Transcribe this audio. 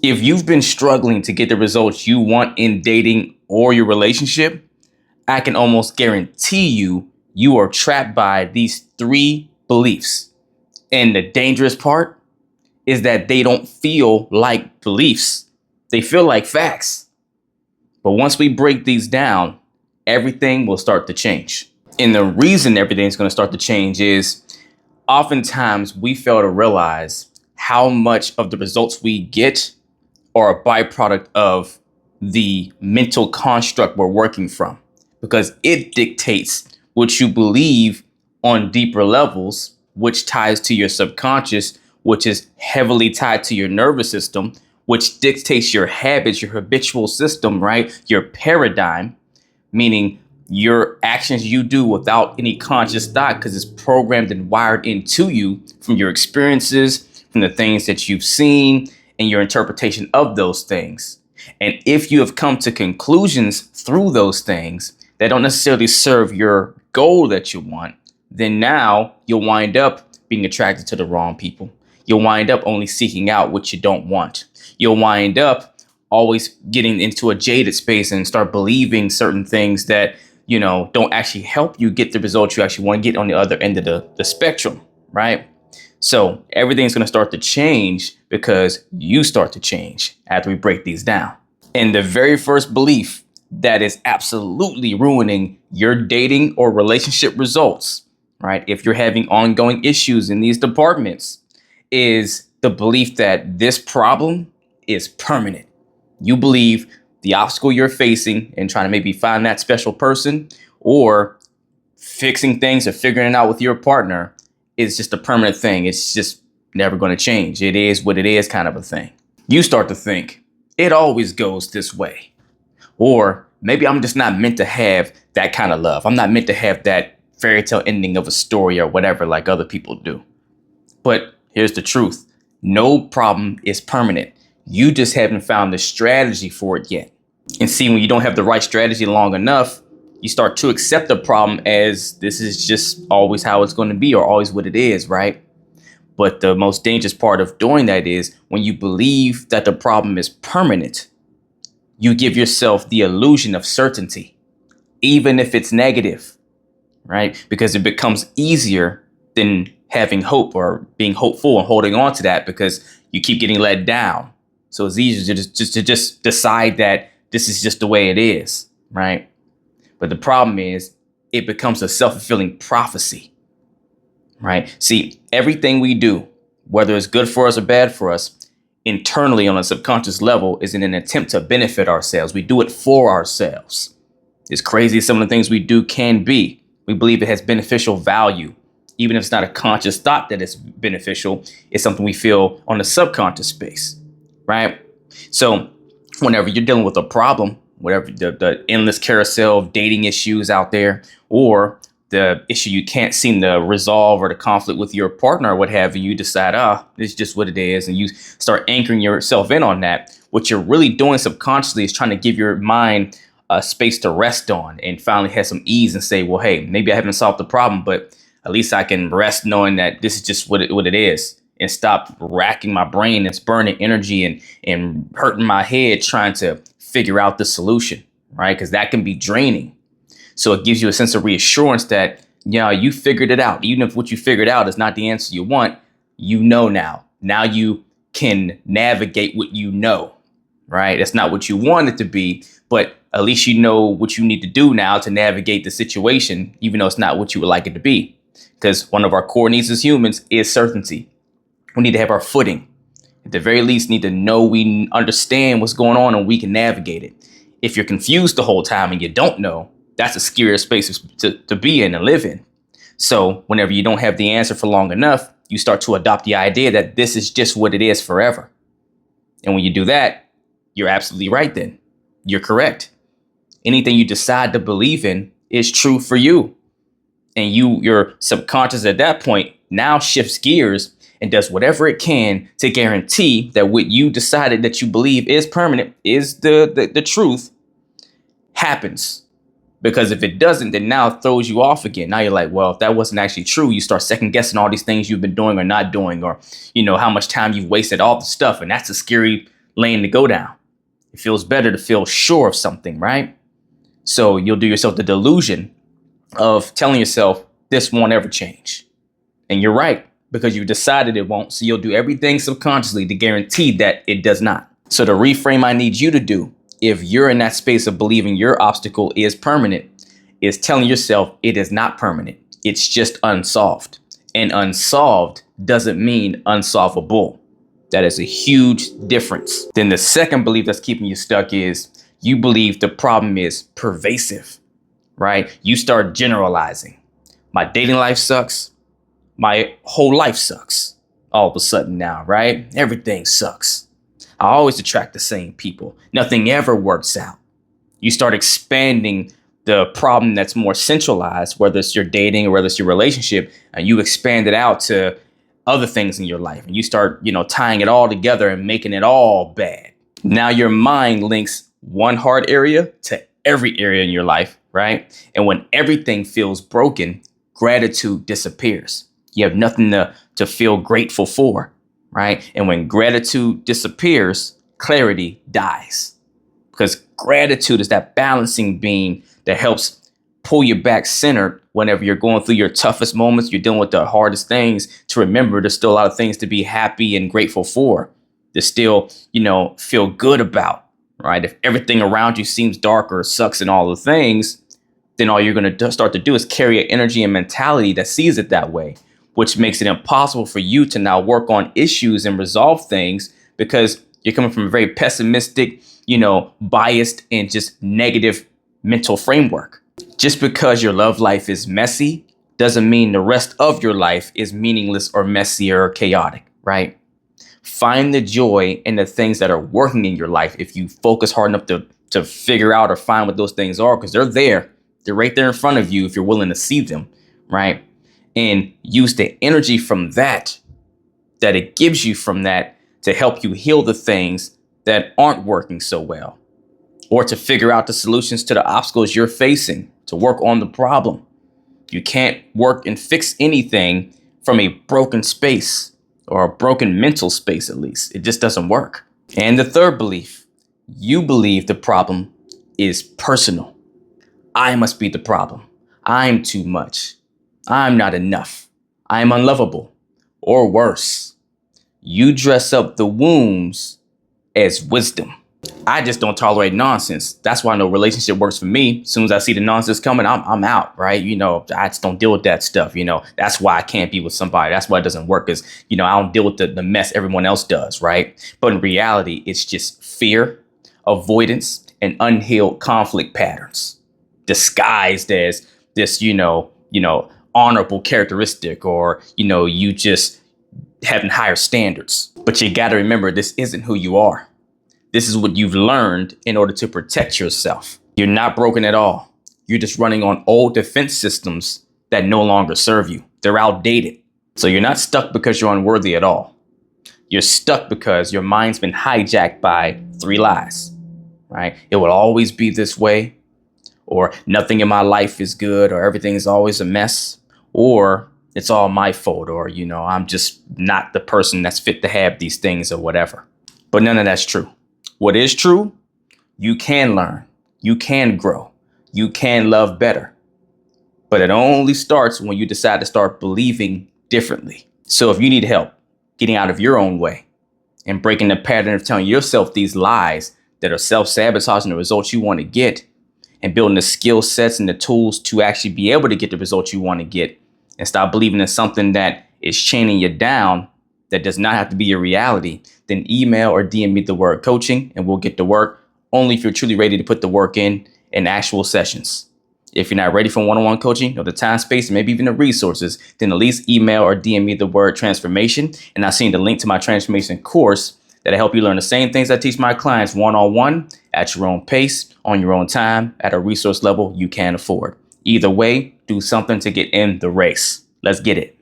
If you've been struggling to get the results you want in dating or your relationship, I can almost guarantee you are trapped by these three beliefs. And the dangerous part is that they don't feel like beliefs, they feel like facts. But once we break these down, everything will start to change. And the reason everything's going to start to change is oftentimes we fail to realize how much of the results we get are a byproduct of the mental construct we're working from, because it dictates what you believe on deeper levels, which ties to your subconscious, which is heavily tied to your nervous system, which dictates your habits, your habitual system, right? Your paradigm, meaning your actions you do without any conscious thought, because it's programmed and wired into you from your experiences, from the things that you've seen, and your interpretation of those things. And if you have come to conclusions through those things that don't necessarily serve your goal that you want, then now you'll wind up being attracted to the wrong people. You'll wind up only seeking out what you don't want. You'll wind up always getting into a jaded space and start believing certain things that, don't actually help you get the results you actually want to get on the other end of the spectrum, right? So everything's going to start to change because you start to change after we break these down. And the very first belief that is absolutely ruining your dating or relationship results, right? If you're having ongoing issues in these departments, is the belief that this problem is permanent. You believe the obstacle you're facing and trying to maybe find that special person or fixing things or figuring it out with your partner is just a permanent thing. It's just never going to change. It is what it is, kind of a thing. You start to think it always goes this way. Or maybe I'm just not meant to have that kind of love. I'm not meant to have that fairy tale ending of a story or whatever like other people do. But here's the truth. No problem is permanent. You just haven't found the strategy for it yet. And see, when you don't have the right strategy long enough, you start to accept the problem as this is just always how it's going to be or always what it is, right? But the most dangerous part of doing that is when you believe that the problem is permanent, you give yourself the illusion of certainty, even if it's negative, right? Because it becomes easier than having hope or being hopeful and holding on to that because you keep getting let down. So it's easier to just decide that this is just the way it is, right? But the problem is it becomes a self-fulfilling prophecy, right? See, everything we do, whether it's good for us or bad for us, internally on a subconscious level is in an attempt to benefit ourselves. We do it for ourselves. As crazy as some of the things we do can be, we believe it has beneficial value. Even if it's not a conscious thought that it's beneficial, it's something we feel on the subconscious space, right? So whenever you're dealing with a problem, whatever the endless carousel of dating issues out there, or the issue you can't seem to resolve or the conflict with your partner or what have you, you decide, this is just what it is. And you start anchoring yourself in on that. What you're really doing subconsciously is trying to give your mind a space to rest on and finally have some ease and say, well, hey, maybe I haven't solved the problem, but at least I can rest knowing that this is just what it is, and stop racking my brain and burning energy and hurting my head trying to figure out the solution, right? Because that can be draining. So it gives you a sense of reassurance that, you figured it out. Even if what you figured out is not the answer you want, now. Now you can navigate what you know, right? It's not what you want it to be, but at least you know what you need to do now to navigate the situation, even though it's not what you would like it to be. Because one of our core needs as humans is certainty. We need to have our footing. At the very least, need to know we understand what's going on and we can navigate it. If you're confused the whole time and you don't know, that's a scarier space to be in and live in. So whenever you don't have the answer for long enough, you start to adopt the idea that this is just what it is forever. And when you do that, you're absolutely right then. You're correct. Anything you decide to believe in is true for you. And your subconscious at that point now shifts gears and does whatever it can to guarantee that what you decided that you believe is permanent, is the truth, happens. Because if it doesn't, then now it throws you off again. Now you're like, well, if that wasn't actually true, you start second guessing all these things you've been doing or not doing, or, how much time you've wasted, all the stuff. And that's a scary lane to go down. It feels better to feel sure of something, right? So you'll do yourself the delusion of telling yourself this won't ever change. And you're right, because you decided it won't. So you'll do everything subconsciously to guarantee that it does not. So the reframe I need you to do, if you're in that space of believing your obstacle is permanent, is telling yourself it is not permanent. It's just unsolved. And unsolved doesn't mean unsolvable. That is a huge difference. Then the second belief that's keeping you stuck is you believe the problem is pervasive, right? You start generalizing. My dating life sucks. My whole life sucks all of a sudden now, right? Everything sucks. I always attract the same people. Nothing ever works out. You start expanding the problem that's more centralized, whether it's your dating or whether it's your relationship, and you expand it out to other things in your life. And you start, tying it all together and making it all bad. Now your mind links one hard area to every area in your life, right? And when everything feels broken, gratitude disappears. You have nothing to feel grateful for, right? And when gratitude disappears, clarity dies. Because gratitude is that balancing beam that helps pull you back centered whenever you're going through your toughest moments, you're dealing with the hardest things, to remember there's still a lot of things to be happy and grateful for, to still, feel good about, right? If everything around you seems dark or sucks and all the things, then all you're going to start to do is carry an energy and mentality that sees it that way, which makes it impossible for you to now work on issues and resolve things because you're coming from a very pessimistic, biased and just negative mental framework. Just because your love life is messy doesn't mean the rest of your life is meaningless or messy or chaotic, right? Find the joy in the things that are working in your life if you focus hard enough to figure out or find what those things are, because they're there. They're right there in front of you if you're willing to see them, right? And use the energy from that it gives you from that to help you heal the things that aren't working so well, or to figure out the solutions to the obstacles you're facing, to work on the problem. You can't work and fix anything from a broken space, or a broken mental space, at least. It just doesn't work. And the third belief, you believe the problem is personal. I must be the problem. I'm too much. I'm not enough. I'm unlovable. Or worse, you dress up the wounds as wisdom. I just don't tolerate nonsense. That's why no relationship works for me. As soon as I see the nonsense coming, I'm out, right? I just don't deal with that stuff. That's why I can't be with somebody. That's why it doesn't work, is, I don't deal with the mess everyone else does, right? But in reality, it's just fear, avoidance, and unhealed conflict patterns disguised as this, honorable characteristic, or, you just having higher standards. But you got to remember, this isn't who you are. This is what you've learned in order to protect yourself. You're not broken at all. You're just running on old defense systems that no longer serve you. They're outdated. So you're not stuck because you're unworthy at all. You're stuck because your mind's been hijacked by 3 lies, right? It will always be this way, or nothing in my life is good, or everything's always a mess, or it's all my fault, or, I'm just not the person that's fit to have these things or whatever. But none of that's true. What is true? You can learn, you can grow, you can love better. But it only starts when you decide to start believing differently. So if you need help getting out of your own way and breaking the pattern of telling yourself these lies that are self-sabotaging the results you want to get, and building the skill sets and the tools to actually be able to get the results you want to get, and stop believing in something that is chaining you down, that does not have to be your reality, then email or DM me the word coaching and we'll get to work, only if you're truly ready to put the work in actual sessions. If you're not ready for one-on-one coaching, or the time, space, and maybe even the resources, then at least email or DM me the word transformation, and I'll send you the link to my transformation course that'll help you learn the same things I teach my clients one-on-one, at your own pace, on your own time, at a resource level you can afford. Either way, do something to get in the race. Let's get it.